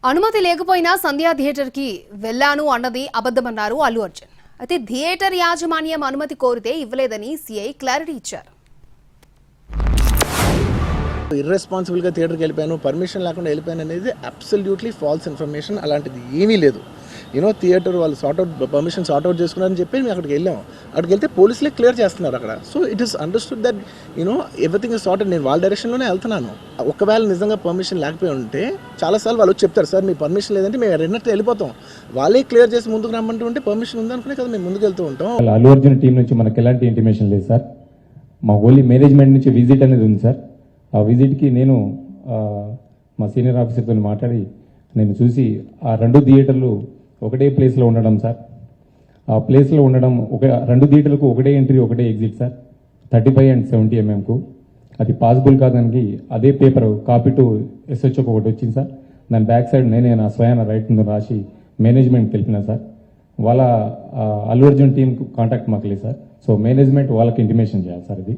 అనుమతి లేకపోయినా సంధ్యా థియేటర్ కి వెళ్ళాను అన్నది అబద్ధమన్నారు అల్లు అర్జున్. అయితే థియేటర్ యాజమాన్యం అనుమతి కోరితే ఇవ్వలేదని సీఐ క్లారిటీ ఇచ్చారు. ఇర్రెస్పాన్సిబుల్గా థియేటర్కి వెళ్ళిపోయాను, పర్మిషన్ లేకుండా వెళ్ళిపోయాను అనేది అబ్సల్యూట్లీ ఫాల్స్ ఇన్ఫర్మేషన్. అలాంటిది ఏమీ లేదు. థియేటర్ వాళ్ళు పర్మిషన్ సార్ట్అవుట్ చేసుకున్నారని చెప్పి మేము అక్కడికి వెళ్ళాము. అక్కడికి వెళ్తే పోలీసులే క్లియర్ చేస్తున్నారు అక్కడ. So it is understood that everything is sorted. నేను వాళ్ళ డైరెక్షన్లోనే వెళ్తున్నాను. ఒకవేళ నిజంగా పర్మిషన్ లేకపోయి ఉంటే చాలాసార్లు వాళ్ళు చెప్తారు, సార్ మీ పర్మిషన్ లేదంటే మేము రెండట్టు వెళ్ళిపోతాం. వాళ్ళే క్లియర్ చేసి ముందుకు రమ్మంటూ ఉంటే పర్మిషన్ ఉందనుకునే కదా మేము ముందుకు వెళ్తూ ఉంటాం. అల్లు అర్జున్ టీం నుంచి మనకు ఎలాంటి ఇంటిమేషన్ లేదు సార్. మా ఓన్లీ మేనేజ్మెంట్ నుంచి విజిట్ అనేది ఉంది సార్. ఆ విజిట్కి నేను మా సీనియర్ ఆఫీసర్తో మాట్లాడి నేను చూసి ఆ రెండు థియేటర్లు ఒకటే ప్లేస్లో ఉండడం సార్. ఆ ప్లేస్లో ఉండడం రెండు థియేటర్లకు ఒకటే ఎంట్రీ ఒకటే ఎగ్జిట్ సార్, 35 and 70 mm. అది పాసిబుల్ కాదానికి అదే పేపర్ కాపీ టు SHOకి ఒకటి వచ్చింది సార్. దాని బ్యాక్ సైడ్ నేనే నా స్వయాన రైట్ ముందు రాసి మేనేజ్మెంట్ తెలిపిన సార్. వాళ్ళ అల్లు అర్జున్ టీంకు కాంటాక్ట్ మాకు లేదు సార్. సో మేనేజ్మెంట్ వాళ్ళకి ఇంటిమేషన్ చేయాలి సార్ ఇది.